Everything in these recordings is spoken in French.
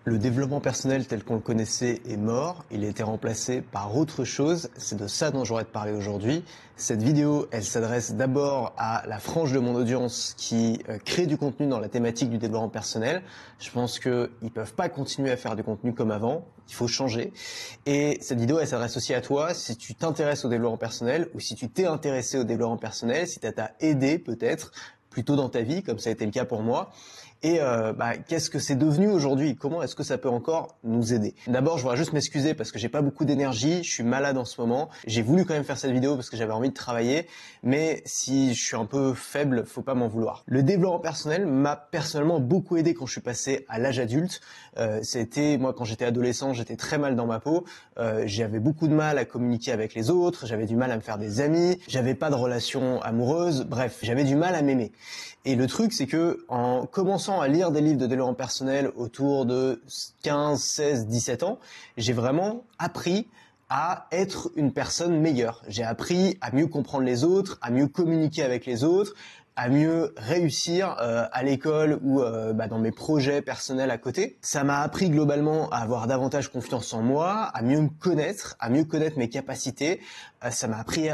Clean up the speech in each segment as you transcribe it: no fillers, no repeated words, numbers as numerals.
Le développement personnel tel qu'on le connaissait est mort, il a été remplacé par autre chose, c'est de ça dont j'aurais te parler aujourd'hui. Cette vidéo, elle s'adresse d'abord à la frange de mon audience qui crée du contenu dans la thématique du développement personnel. Je pense qu'ils ne peuvent pas continuer à faire du contenu comme avant, il faut changer. Et cette vidéo, elle s'adresse aussi à toi si tu t'intéresses au développement personnel ou si tu t'es intéressé au développement personnel, si ça t'a aidé peut-être plus tôt dans ta vie, comme ça a été le cas pour moi. Et qu'est-ce que c'est devenu aujourd'hui? Comment est-ce que ça peut encore nous aider? D'abord, je voudrais juste m'excuser parce que j'ai pas beaucoup d'énergie, je suis malade en ce moment. J'ai voulu quand même faire cette vidéo parce que j'avais envie de travailler, mais si je suis un peu faible, faut pas m'en vouloir. Le développement personnel m'a personnellement beaucoup aidé quand je suis passé à l'âge adulte. Moi, quand j'étais adolescent, j'étais très mal dans ma peau. J'avais beaucoup de mal à communiquer avec les autres, j'avais du mal à me faire des amis, j'avais pas de relation amoureuse, bref, j'avais du mal à m'aimer. Et le truc, c'est que en commençant à lire des livres de développement personnel autour de 15, 16, 17 ans, j'ai vraiment appris à être une personne meilleure. J'ai appris à mieux comprendre les autres, à mieux communiquer avec les autres, à mieux réussir à l'école ou dans mes projets personnels à côté. Ça m'a appris globalement à avoir davantage confiance en moi, à mieux me connaître, à mieux connaître mes capacités. Ça m'a appris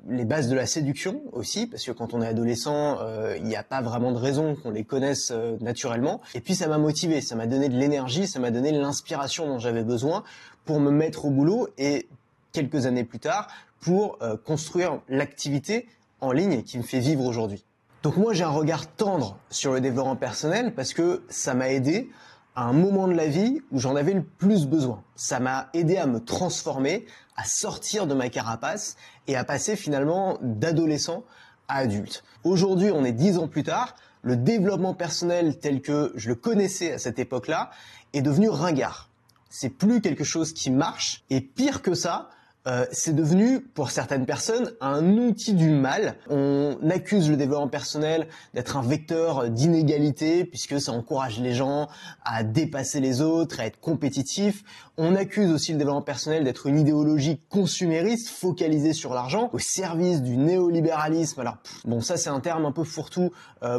les bases de la séduction aussi, parce que quand on est adolescent, il n'y a pas vraiment de raison qu'on les connaisse naturellement. Et puis ça m'a motivé, ça m'a donné de l'énergie, ça m'a donné l'inspiration dont j'avais besoin pour me mettre au boulot et quelques années plus tard, pour construire l'activité en ligne qui me fait vivre aujourd'hui. Donc moi j'ai un regard tendre sur le développement personnel parce que ça m'a aidé à un moment de la vie où j'en avais le plus besoin. Ça m'a aidé à me transformer, à sortir de ma carapace et à passer finalement d'adolescent à adulte. Aujourd'hui, on est 10 ans plus tard, le développement personnel tel que je le connaissais à cette époque-là est devenu ringard. C'est plus quelque chose qui marche et pire que ça, c'est devenu, pour certaines personnes, un outil du mal. On accuse le développement personnel d'être un vecteur d'inégalité puisque ça encourage les gens à dépasser les autres, à être compétitifs. On accuse aussi le développement personnel d'être une idéologie consumériste focalisée sur l'argent, au service du néolibéralisme. Alors, ça c'est un terme un peu fourre-tout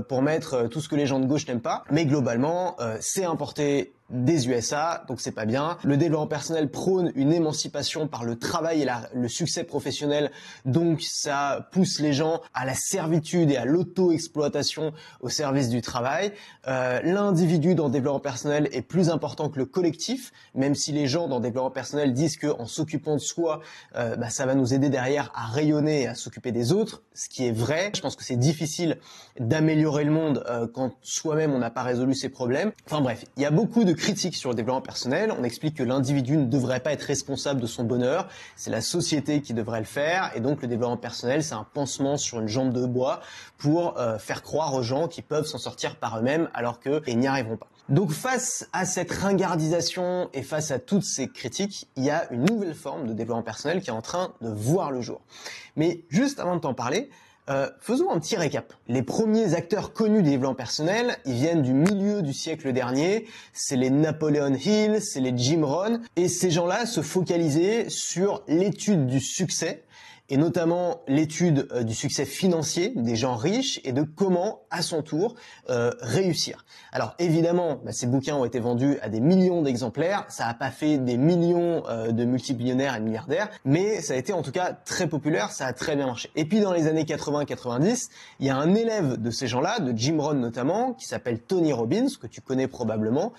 pour mettre tout ce que les gens de gauche n'aiment pas, mais globalement, c'est importé des USA, donc c'est pas bien. Le développement personnel prône une émancipation par le travail et le succès professionnel, donc ça pousse les gens à la servitude et à l'auto-exploitation au service du travail. L'individu dans le développement personnel est plus important que le collectif, même si les gens dans le développement personnel disent qu'en s'occupant de soi, ça va nous aider derrière à rayonner et à s'occuper des autres, ce qui est vrai. Je pense que c'est difficile d'améliorer le monde quand soi-même on n'a pas résolu ses problèmes. Enfin bref, il y a beaucoup de critiques sur le développement personnel. On explique que l'individu ne devrait pas être responsable de son bonheur, c'est la société qui devrait le faire, et donc le développement personnel, c'est un pansement sur une jambe de bois pour faire croire aux gens qu'ils peuvent s'en sortir par eux-mêmes alors qu'ils n'y arriveront pas. Donc face à cette ringardisation et face à toutes ces critiques, il y a une nouvelle forme de développement personnel qui est en train de voir le jour. Mais juste avant de t'en parler, faisons un petit récap. Les premiers acteurs connus du développement personnel, ils viennent du milieu du siècle dernier. C'est les Napoleon Hill, c'est les Jim Rohn. Et ces gens-là se focalisaient sur l'étude du succès, et notamment l'étude du succès financier des gens riches et de comment, à son tour, réussir. Alors évidemment, ces bouquins ont été vendus à des millions d'exemplaires, ça n'a pas fait des millions de multimillionnaires et de milliardaires, mais ça a été en tout cas très populaire, ça a très bien marché. Et puis dans les années 80-90, il y a un élève de ces gens-là, de Jim Rohn notamment, qui s'appelle Tony Robbins, que tu connais probablement,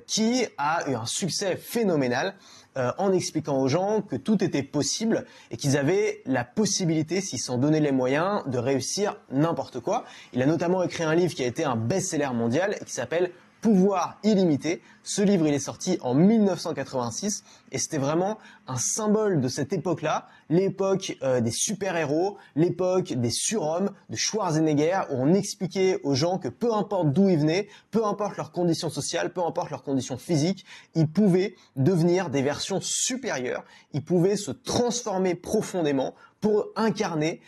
qui a eu un succès phénoménal, en expliquant aux gens que tout était possible et qu'ils avaient la possibilité, s'ils s'en donnaient les moyens, de réussir n'importe quoi. Il a notamment écrit un livre qui a été un best-seller mondial et qui s'appelle Pouvoir illimité. Ce livre, il est sorti en 1986 et c'était vraiment un symbole de cette époque-là, l'époque des super-héros, l'époque des surhommes, de Schwarzenegger, où on expliquait aux gens que peu importe d'où ils venaient, peu importe leurs conditions sociales, peu importe leurs conditions physiques, ils pouvaient devenir des versions supérieures, ils pouvaient se transformer profondément pour incarner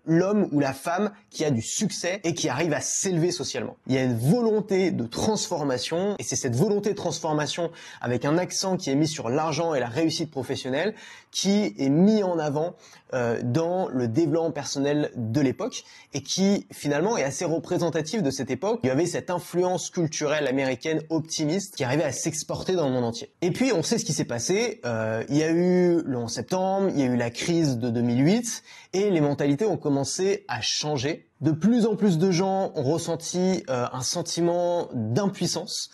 l'homme ou la femme qui a du succès et qui arrive à s'élever socialement. Il y a une volonté de transformation et c'est cette volonté de transformation avec un accent qui est mis sur l'argent et la réussite professionnel qui est mis en avant dans le développement personnel de l'époque et qui finalement est assez représentatif de cette époque. Il y avait cette influence culturelle américaine optimiste qui arrivait à s'exporter dans le monde entier. Et puis on sait ce qui s'est passé, il y a eu le 11 septembre, il y a eu la crise de 2008 et les mentalités ont commencé à changer. De plus en plus de gens ont ressenti un sentiment d'impuissance.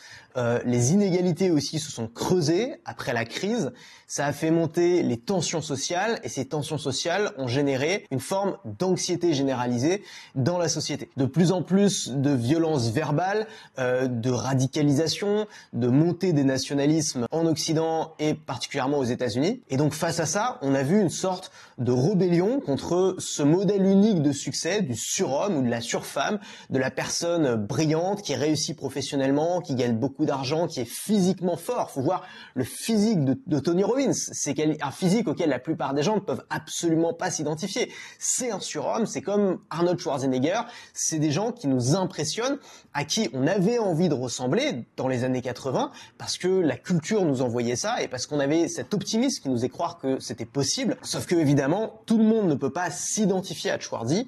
Les inégalités aussi se sont creusées après la crise. Ça a fait monter les tensions sociales et ces tensions sociales ont généré une forme d'anxiété généralisée dans la société. De plus en plus de violences verbales, de radicalisation, de montée des nationalismes en Occident et particulièrement aux États-Unis. Et donc face à ça, on a vu une sorte de rébellion contre ce modèle unique de succès du surhomme ou de la surfemme, de la personne brillante qui réussit professionnellement, qui gagne beaucoup d'argent, qui est physiquement fort. Faut voir le physique de Tony Robbins. C'est un physique auquel la plupart des gens ne peuvent absolument pas s'identifier. C'est un surhomme, c'est comme Arnold Schwarzenegger. C'est des gens qui nous impressionnent, à qui on avait envie de ressembler dans les années 80 parce que la culture nous envoyait ça et parce qu'on avait cet optimisme qui nous faisait croire que c'était possible. Sauf que évidemment, tout le monde ne peut pas s'identifier à Schwarzy,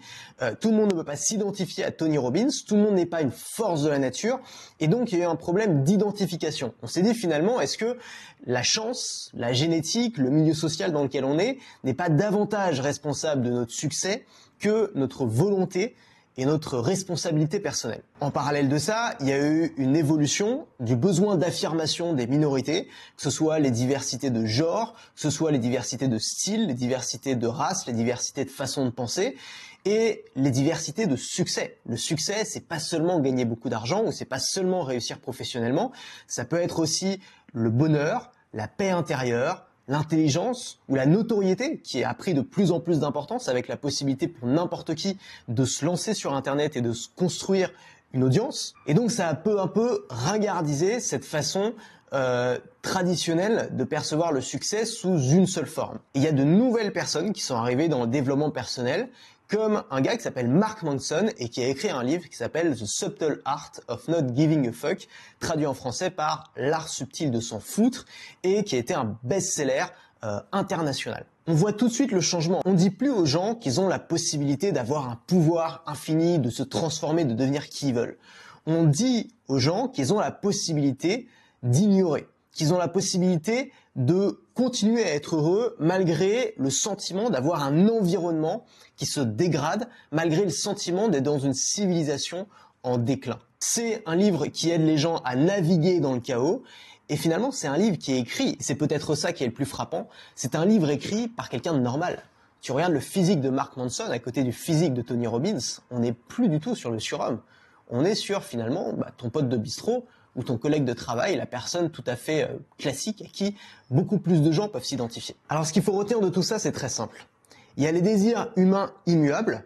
tout le monde ne peut pas s'identifier à Tony Robbins, tout le monde n'est pas une force de la nature et donc il y a eu un problème d'identification. On s'est dit finalement, est-ce que la chance, la génétique, le milieu social dans lequel on est n'est pas davantage responsable de notre succès que notre volonté et notre responsabilité personnelle. En parallèle de ça, il y a eu une évolution du besoin d'affirmation des minorités, que ce soit les diversités de genre, que ce soit les diversités de style, les diversités de race, les diversités de façon de penser et les diversités de succès. Le succès, c'est pas seulement gagner beaucoup d'argent ou c'est pas seulement réussir professionnellement, ça peut être aussi le bonheur, la paix intérieure, l'intelligence ou la notoriété qui a pris de plus en plus d'importance avec la possibilité pour n'importe qui de se lancer sur Internet et de se construire une audience. Et donc ça a peu à peu ringardisé cette façon traditionnelle de percevoir le succès sous une seule forme. Et il y a de nouvelles personnes qui sont arrivées dans le développement personnel comme un gars qui s'appelle Mark Manson et qui a écrit un livre qui s'appelle The Subtle Art of Not Giving a Fuck, traduit en français par L'art subtil de s'en foutre, et qui a été un best-seller international. On voit tout de suite le changement. On dit plus aux gens qu'ils ont la possibilité d'avoir un pouvoir infini, de se transformer, de devenir qui ils veulent. On dit aux gens qu'ils ont la possibilité d'ignorer, qu'ils ont la possibilité de continuer à être heureux malgré le sentiment d'avoir un environnement qui se dégrade, malgré le sentiment d'être dans une civilisation en déclin. C'est un livre qui aide les gens à naviguer dans le chaos et finalement c'est un livre qui est écrit, c'est peut-être ça qui est le plus frappant, c'est un livre écrit par quelqu'un de normal. Tu regardes le physique de Mark Manson à côté du physique de Tony Robbins, on n'est plus du tout sur le surhomme. On est sur finalement ton pote de bistrot ou ton collègue de travail, la personne tout à fait classique à qui beaucoup plus de gens peuvent s'identifier. Alors ce qu'il faut retenir de tout ça, c'est très simple. Il y a les désirs humains immuables,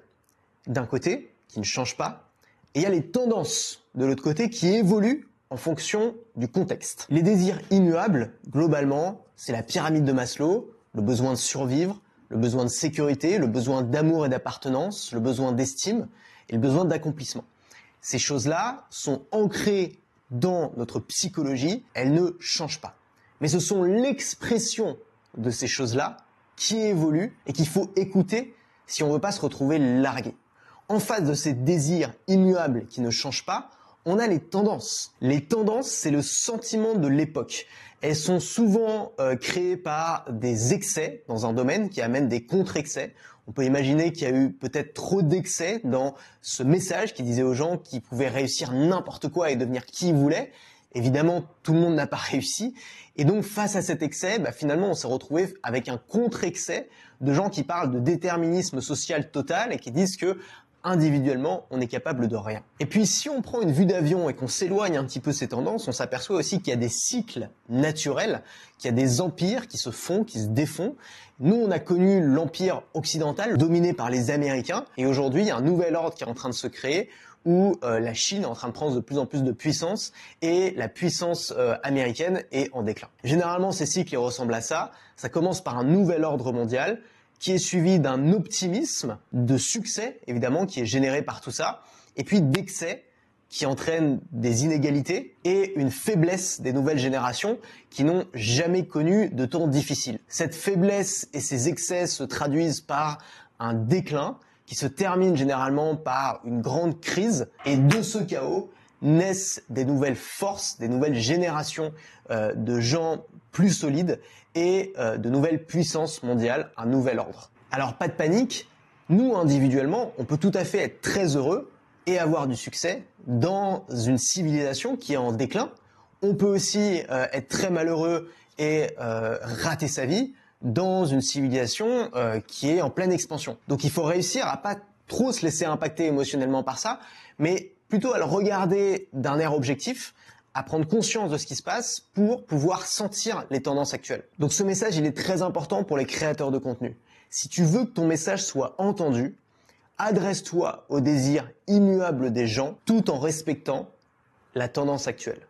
d'un côté, qui ne changent pas, et il y a les tendances, de l'autre côté, qui évoluent en fonction du contexte. Les désirs immuables, globalement, c'est la pyramide de Maslow, le besoin de survivre, le besoin de sécurité, le besoin d'amour et d'appartenance, le besoin d'estime et le besoin d'accomplissement. Ces choses-là sont ancrées dans notre psychologie, elles ne changent pas. Mais ce sont l'expression de ces choses-là qui évoluent et qu'il faut écouter si on ne veut pas se retrouver largué. En face de ces désirs immuables qui ne changent pas, on a les tendances. Les tendances, c'est le sentiment de l'époque. Elles sont souvent créées par des excès dans un domaine qui amènent des contre-excès. On peut imaginer qu'il y a eu peut-être trop d'excès dans ce message qui disait aux gens qu'ils pouvaient réussir n'importe quoi et devenir qui ils voulaient. Évidemment, tout le monde n'a pas réussi. Et donc, face à cet excès, finalement, on s'est retrouvé avec un contre-excès de gens qui parlent de déterminisme social total et qui disent que individuellement, on est capable de rien. Et puis, si on prend une vue d'avion et qu'on s'éloigne un petit peu de ces tendances, on s'aperçoit aussi qu'il y a des cycles naturels, qu'il y a des empires qui se font, qui se défont. Nous, on a connu l'empire occidental dominé par les Américains. Et aujourd'hui, il y a un nouvel ordre qui est en train de se créer où la Chine est en train de prendre de plus en plus de puissance et la puissance américaine est en déclin. Généralement, ces cycles ils ressemblent à ça. Ça commence par un nouvel ordre mondial qui est suivi d'un optimisme de succès, évidemment, qui est généré par tout ça, et puis d'excès qui entraîne des inégalités et une faiblesse des nouvelles générations qui n'ont jamais connu de temps difficiles. Cette faiblesse et ces excès se traduisent par un déclin qui se termine généralement par une grande crise, et de ce chaos naissent des nouvelles forces, des nouvelles générations de gens plus solides et de nouvelles puissances mondiales, un nouvel ordre. Alors pas de panique, nous individuellement, on peut tout à fait être très heureux et avoir du succès dans une civilisation qui est en déclin. On peut aussi être très malheureux et rater sa vie dans une civilisation qui est en pleine expansion. Donc il faut réussir à pas trop se laisser impacter émotionnellement par ça, mais plutôt à le regarder d'un air objectif, à prendre conscience de ce qui se passe pour pouvoir sentir les tendances actuelles. Donc ce message, il est très important pour les créateurs de contenu. Si tu veux que ton message soit entendu, adresse-toi aux désirs immuables des gens tout en respectant la tendance actuelle.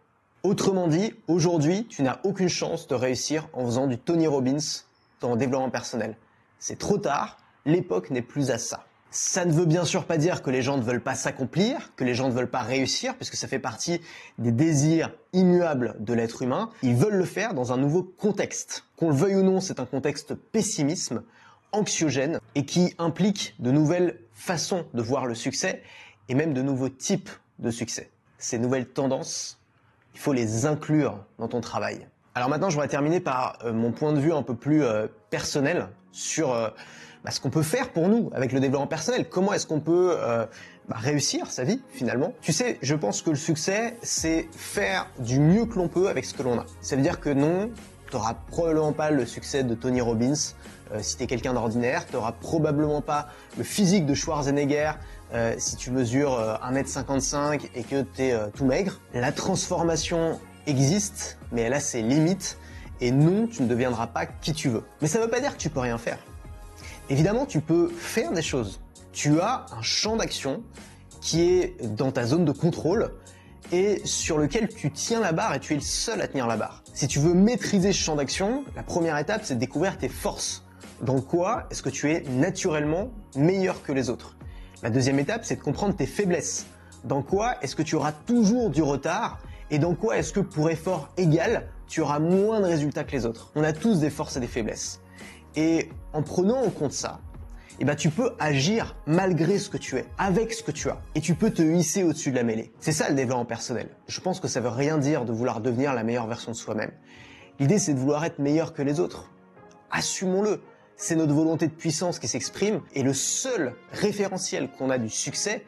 Autrement dit, aujourd'hui, tu n'as aucune chance de réussir en faisant du Tony Robbins dans le développement personnel. C'est trop tard, l'époque n'est plus à ça. Ça ne veut bien sûr pas dire que les gens ne veulent pas s'accomplir, que les gens ne veulent pas réussir, puisque ça fait partie des désirs immuables de l'être humain. Ils veulent le faire dans un nouveau contexte. Qu'on le veuille ou non, c'est un contexte pessimisme, anxiogène, et qui implique de nouvelles façons de voir le succès, et même de nouveaux types de succès. Ces nouvelles tendances, il faut les inclure dans ton travail. Alors maintenant, je voudrais terminer par mon point de vue un peu plus personnel sur ce qu'on peut faire pour nous avec le développement personnel. Comment est-ce qu'on peut réussir sa vie finalement? Tu sais, je pense que le succès, c'est faire du mieux que l'on peut avec ce que l'on a. Ça veut dire que non, tu n'auras probablement pas le succès de Tony Robbins si tu es quelqu'un d'ordinaire. Tu n'auras probablement pas le physique de Schwarzenegger si tu mesures 1m55 et que tu es tout maigre. La transformation existe, mais elle a ses limites. Et non, tu ne deviendras pas qui tu veux. Mais ça ne veut pas dire que tu peux rien faire. Évidemment, tu peux faire des choses. Tu as un champ d'action qui est dans ta zone de contrôle et sur lequel tu tiens la barre et tu es le seul à tenir la barre. Si tu veux maîtriser ce champ d'action, la première étape, c'est de découvrir tes forces. Dans quoi est-ce que tu es naturellement meilleur que les autres? La deuxième étape, c'est de comprendre tes faiblesses. Dans quoi est-ce que tu auras toujours du retard et dans quoi est-ce que pour effort égal, tu auras moins de résultats que les autres? On a tous des forces et des faiblesses. Et en prenant en compte ça, tu peux agir malgré ce que tu es, avec ce que tu as. Et tu peux te hisser au-dessus de la mêlée. C'est ça le développement personnel. Je pense que ça veut rien dire de vouloir devenir la meilleure version de soi-même. L'idée, c'est de vouloir être meilleur que les autres. Assumons-le. C'est notre volonté de puissance qui s'exprime. Et le seul référentiel qu'on a du succès,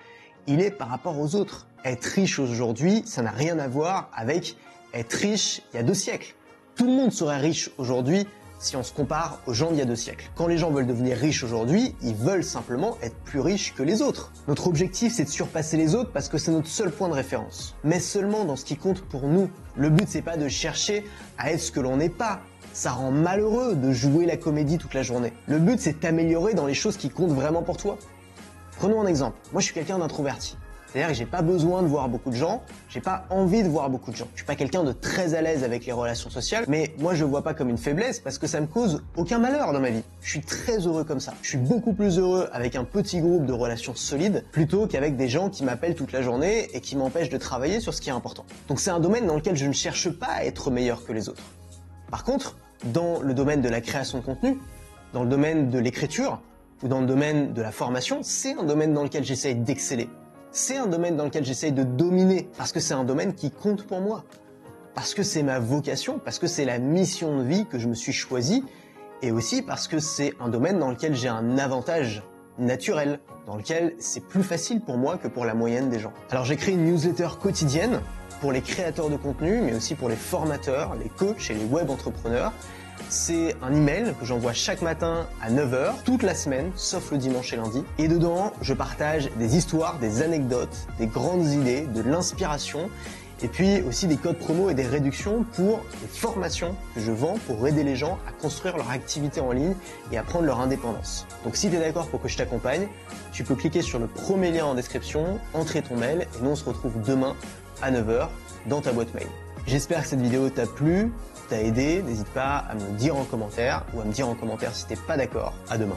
il est par rapport aux autres. Être riche aujourd'hui, ça n'a rien à voir avec être riche il y a 2 siècles. Tout le monde serait riche aujourd'hui si on se compare aux gens d'il y a 2 siècles. Quand les gens veulent devenir riches aujourd'hui, ils veulent simplement être plus riches que les autres. Notre objectif, c'est de surpasser les autres parce que c'est notre seul point de référence. Mais seulement dans ce qui compte pour nous. Le but, c'est pas de chercher à être ce que l'on n'est pas. Ça rend malheureux de jouer la comédie toute la journée. Le but, c'est de t'améliorer dans les choses qui comptent vraiment pour toi. Prenons un exemple. Moi, je suis quelqu'un d'introverti. C'est-à-dire que j'ai pas besoin de voir beaucoup de gens, j'ai pas envie de voir beaucoup de gens. Je suis pas quelqu'un de très à l'aise avec les relations sociales, mais moi je le vois pas comme une faiblesse parce que ça me cause aucun malheur dans ma vie. Je suis très heureux comme ça. Je suis beaucoup plus heureux avec un petit groupe de relations solides plutôt qu'avec des gens qui m'appellent toute la journée et qui m'empêchent de travailler sur ce qui est important. Donc c'est un domaine dans lequel je ne cherche pas à être meilleur que les autres. Par contre, dans le domaine de la création de contenu, dans le domaine de l'écriture ou dans le domaine de la formation, c'est un domaine dans lequel j'essaye d'exceller. C'est un domaine dans lequel j'essaye de dominer parce que c'est un domaine qui compte pour moi. Parce que c'est ma vocation, parce que c'est la mission de vie que je me suis choisie et aussi parce que c'est un domaine dans lequel j'ai un avantage naturel, dans lequel c'est plus facile pour moi que pour la moyenne des gens. Alors j'ai créé une newsletter quotidienne pour les créateurs de contenu, mais aussi pour les formateurs, les coachs et les web entrepreneurs. C'est un email que j'envoie chaque matin à 9h, toute la semaine, sauf le dimanche et lundi. Et dedans, je partage des histoires, des anecdotes, des grandes idées, de l'inspiration, et puis aussi des codes promo et des réductions pour les formations que je vends pour aider les gens à construire leur activité en ligne et à prendre leur indépendance. Donc si tu es d'accord pour que je t'accompagne, tu peux cliquer sur le premier lien en description, entrer ton mail, et nous on se retrouve demain à 9h dans ta boîte mail. J'espère que cette vidéo t'a plu, t'a aidé. N'hésite pas à me le dire en commentaire ou à me dire en commentaire si t'es pas d'accord. À demain.